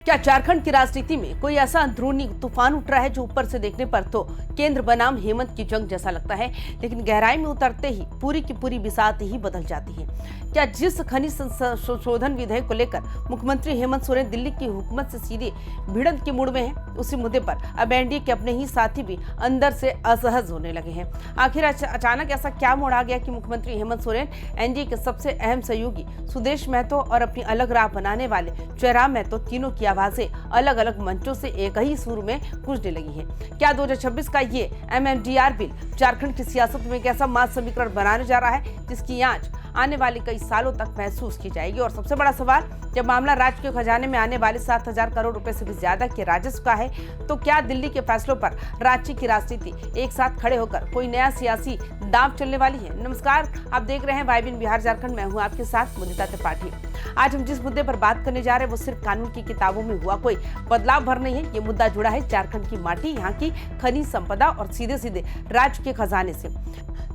क्या झारखंड की राजनीति में कोई ऐसा अंदरूनी तूफान उठ रहा है जो ऊपर से देखने पर तो केंद्र बनाम हेमंत की जंग जैसा लगता है, लेकिन गहराई में उतरते ही पूरी की पूरी बिसात ही बदल जाती है। क्या जिस खनिज संशोधन विधेयक को लेकर मुख्यमंत्री हेमंत सोरेन दिल्ली की हुकूमत से सीधे भिड़ंत के मूड में है, उसी मुद्दे पर अब एनडीए के अपने ही साथी भी अंदर से असहज होने लगे हैं। आखिर अचानक ऐसा क्या मोड़ आ गया कि मुख्यमंत्री हेमंत सोरेन एनडीए के सबसे अहम सहयोगी सुदेश महतो और अपनी अलग राह बनाने वाले जयराम महतो तीनों की आवाजें अलग अलग मंचों से एक ही सुर में गूंजने लगी हैं। क्या 2026 का ये एमएमडीआर बिल झारखंड की सियासत में एक ऐसा महासमीकरण बनाने जा रहा है जिसकी आंच आने वाले कई सालों तक महसूस की जाएगी? और सबसे बड़ा सवाल, जब मामला राज्य के खजाने में आने वाले 7,000 करोड़ रुपए से भी ज्यादा के राजस्व का है, तो क्या दिल्ली के फैसलों पर राज्य की राजनीति एक साथ खड़े होकर कोई नया सियासी दांव चलने वाली है? नमस्कार, आप देख रहे हैं वाइबिन बिहार झारखंड। मैं हूं आपके साथ मुदिता त्रिपाठी। आज हम जिस मुद्दे पर बात करने जा रहे हैं वो सिर्फ कानून की किताबों में हुआ कोई बदलाव भर नहीं है। ये मुद्दा जुड़ा है झारखंड की माटी, यहाँ की खनिज संपदा और सीधे सीधे राज्य के खजाने से।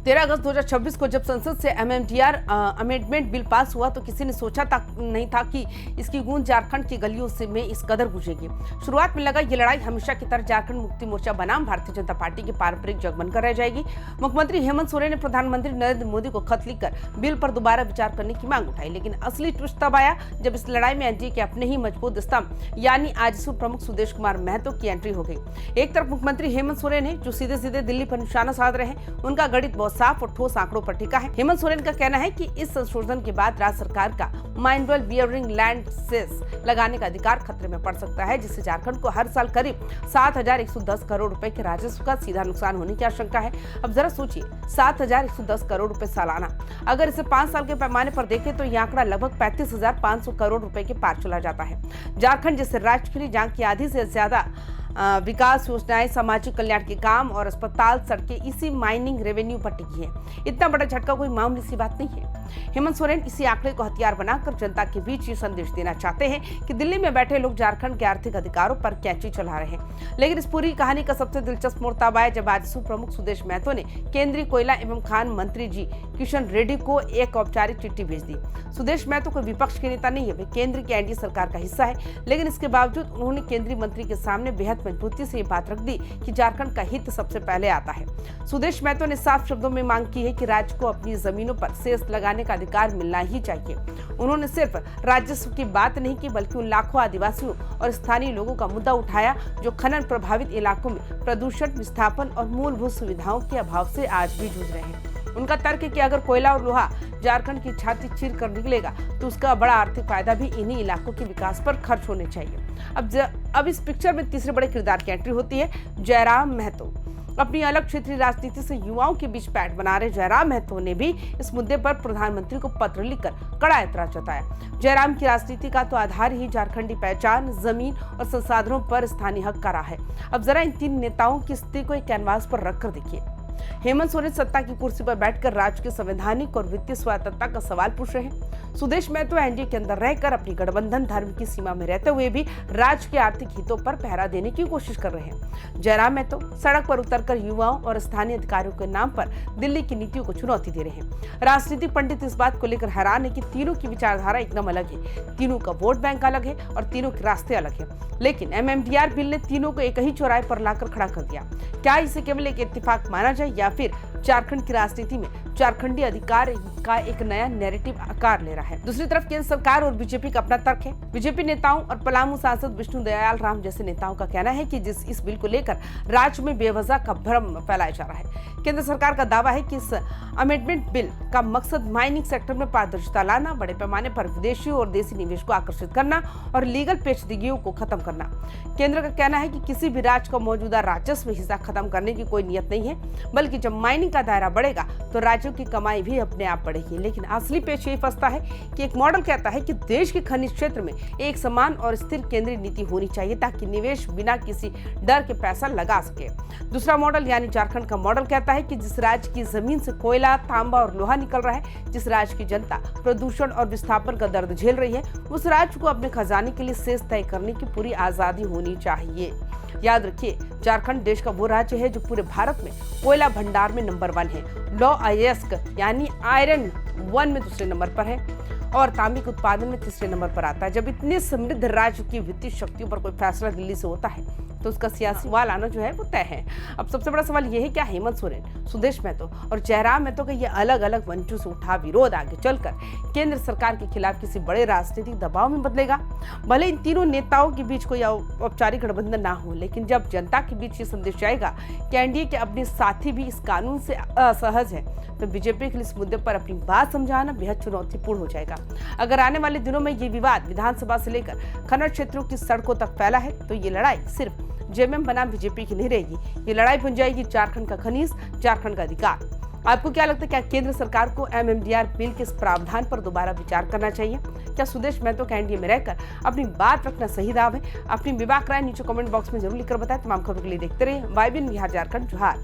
13 अगस्त 2026 को जब संसद से एमएमडीआर अमेंडमेंट बिल पास हुआ तो किसी ने सोचा तक नहीं था कि इसकी गूंज झारखंड की गलियों से में इस कदर गूंजेगी। शुरुआत में लगा ये लड़ाई हमेशा की तरह झारखंड मुक्ति मोर्चा बनाम भारतीय जनता पार्टी की पारंपरिक जंग बनकर रह जाएगी। मुख्यमंत्री हेमंत सोरेन ने प्रधानमंत्री नरेंद्र मोदी को खत लिखकर बिल पर दोबारा विचार करने की मांग उठाई, लेकिन असली ट्विस्ट तब आया जब इस लड़ाई में एनडीए के अपने ही मजबूत स्तंभ यानी आजसू प्रमुख सुदेश कुमार महतो की एंट्री हो गई। एक तरफ मुख्यमंत्री हेमंत सोरेन है जो सीधे सीधे दिल्ली पर निशाना साध रहे हैं, उनका गणित बहुत साफ और ठोस आंकड़ों पर टिका है। हेमंत सोरेन का कहना है कि इस संशोधन के बाद राज्य सरकार का माइंडवेल बियरिंग लैंड सेस लगाने का अधिकार खतरे में पड़ सकता है, जिससे झारखंड को हर साल करीब 7,110 करोड़ रुपए के राजस्व का सीधा नुकसान होने की आशंका है। अब जरा सोचिए, 7,110 करोड़ रुपए सालाना, अगर इसे 5 साल के पैमाने पर देखें तो यह आंकड़ा लगभग 35,500 करोड़ रुपए के पार चला जाता है। झारखंड जैसे राज्य के लिए जहाँ की आधी से ज्यादा विकास योजनाएं, सामाजिक कल्याण के काम और अस्पताल, सड़कें इसी माइनिंग रेवेन्यू पर टिकी है। इतना बड़ा झटका कोई मामूली सी बात नहीं है। हेमंत सोरेन इसी आंकड़े को हथियार बनाकर जनता के बीच ये संदेश देना चाहते हैं कि दिल्ली में बैठे लोग झारखंड के आर्थिक अधिकारों पर कैंची चला रहे हैं। लेकिन इस पूरी कहानी का सबसे दिलचस्प मोड़ तब आया जब आजसू प्रमुख सुदेश महतो ने केंद्रीय कोयला एवं खान मंत्री जी किशन रेड्डी को एक औपचारिक चिट्ठी भेज दी। सुदेश महतो कोई विपक्ष के नेता नहीं है, वे केंद्र की एनडीए सरकार का हिस्सा है, लेकिन इसके बावजूद उन्होंने केंद्रीय मंत्री के सामने बेहद मजबूती से ये बात रख दी कि झारखंड का हित सबसे पहले आता है। सुदेश महतो ने साफ शब्दों में मांग की है कि राज्य को अपनी जमीनों पर सेस लगाने का अधिकार मिलना ही चाहिए। उन्होंने सिर्फ राजस्व की बात नहीं की, बल्कि उन लाखों आदिवासियों और स्थानीय लोगों का मुद्दा उठाया जो खनन प्रभावित इलाकों में प्रदूषण, विस्थापन और मूलभूत सुविधाओं के अभाव से आज भी जूझ रहे हैं। उनका तर्क है कि अगर कोयला और लोहा झारखंड की छाती चीर कर निकलेगा तो उसका बड़ा आर्थिक फायदा भी इन्हीं इलाकों के विकास पर खर्च होने चाहिए। अब इस पिक्चर में तीसरे बड़े किरदार की एंट्री होती है जयराम महतो। अपनी अलग क्षेत्रीय राजनीति से युवाओं के बीच पैठ बना रहे जयराम महतो ने भी इस मुद्दे पर प्रधानमंत्री को पत्र लिखकर कड़ा ऐतराज जताया। जयराम की राजनीति का तो आधार ही झारखंडी पहचान, जमीन और संसाधनों पर स्थानीय हक का रहा है। अब जरा इन तीन नेताओं की स्थिति को एक कैनवास पर रखकर देखिए। हेमंत सोरेन सत्ता की कुर्सी पर बैठकर राज्य के संवैधानिक और वित्तीय स्वायत्तता का सवाल पूछ रहे हैं। सुदेश महतो एनडीए के अंदर रहकर अपनी गठबंधन धर्म की सीमा में रहते हुए भी राज्य के आर्थिक हितों पर पहरा देने की कोशिश कर रहे हैं। जयराम महतो सड़क पर उतरकर युवाओं और स्थानीय अधिकारियों के नाम पर दिल्ली की नीतियों को चुनौती दे रहे हैं। राजनीतिक पंडित इस बात को लेकर हैरान है कि तीनों की विचारधारा एकदम अलग है, तीनों का वोट बैंक अलग है और तीनों के रास्ते अलग है, लेकिन एमएमडीआर बिल ने तीनों को एक ही चौराहे पर लाकर खड़ा कर दिया। क्या इसे केवल एक इत्तेफाक माना जाए या फिर झारखंड की राजनीति में झारखंडी अधिकार का एक नया नैरेटिव आकार ले रहा है? दूसरी तरफ केंद्र सरकार और बीजेपी का अपना तर्क है। बीजेपी नेताओं और पलामू सांसद विष्णु दयाल राम जैसे नेताओं का कहना है कि इस बिल को लेकर राज्य में बेवजह का भ्रम फैलाया जा रहा है। केंद्र सरकार का दावा है कि इस अमेंडमेंट बिल का मकसद माइनिंग सेक्टर में पारदर्शिता लाना, बड़े पैमाने पर विदेशी और देसी निवेश को आकर्षित करना और लीगल पेचीदगियों को खत्म करना। केंद्र का कहना है कि किसी भी राज्य का मौजूदा राजस्व हिस्सा खत्म करने की कोई नियत नहीं है, बल्कि जब माइनिंग का दायरा बढ़ेगा तो राज्यों की कमाई भी अपने आप बढ़ेगी। लेकिन असली पेच यही फंसता है कि एक मॉडल कहता है कि देश के खनिज क्षेत्र में एक समान और स्थिर केंद्रीय नीति होनी चाहिए ताकि निवेश बिना किसी डर के पैसा लगा सके। दूसरा मॉडल यानी झारखंड का मॉडल कहता है कि जिस राज्य की जमीन से कोयला, तांबा और लोहा निकल रहा है, जिस राज्य की जनता प्रदूषण और विस्थापन का दर्द झेल रही है, उस राज्य को अपने खजाने के लिए सेस तय करने की पूरी आजादी होनी चाहिए। याद रखिए, झारखंड देश का वो राज्य है जो पूरे भारत में कोयला भंडार में नंबर 1 है, लौ अयस्क यानी आयरन 1 में दूसरे नंबर पर है और तांबे के उत्पादन में तीसरे नंबर पर आता है। जब इतने समृद्ध राज्य की वित्तीय शक्तियों पर कोई फैसला दिल्ली से होता है तो उसका सियासी वाल आना जो है वो तय है। अब सबसे बड़ा सवाल यह है, क्या हेमंत सोरेन, सुदेश महतो और जयराम महतो का ये अलग अलग मंचों से उठा विरोध आगे चलकर केंद्र सरकार के खिलाफ किसी बड़े राजनीतिक दबाव में बदलेगा? भले इन तीनों नेताओं के बीच कोई औपचारिक गठबंधन ना हो, लेकिन जब जनता के बीच ये संदेश आएगा कि एनडीए के अपने साथी भी इस कानून से असहज है, तो बीजेपी के लिए इस मुद्दे पर अपनी बात समझाना बेहद चुनौतीपूर्ण हो जाएगा। अगर आने वाले दिनों में ये विवाद विधानसभा से लेकर खनन क्षेत्रों की सड़कों तक फैला है तो ये लड़ाई सिर्फ जेएमएम बनाम बीजेपी की नहीं रहेगी, ये लड़ाई बन जाएगी झारखंड का खनीज, झारखंड का अधिकार। आपको क्या लगता है, क्या केंद्र सरकार को एमएमडीआर बिल के इस प्रावधान पर दोबारा विचार करना चाहिए? क्या सुदेश महतो का एनडीए में रहकर अपनी बात रखना सही दाव है? अपनी विवाद राय नीचे कमेंट बॉक्स में जरूर लिखकर बताएं। तमाम खबरों के लिए देखते रहिए YBN बिहार झारखंड। जोहार।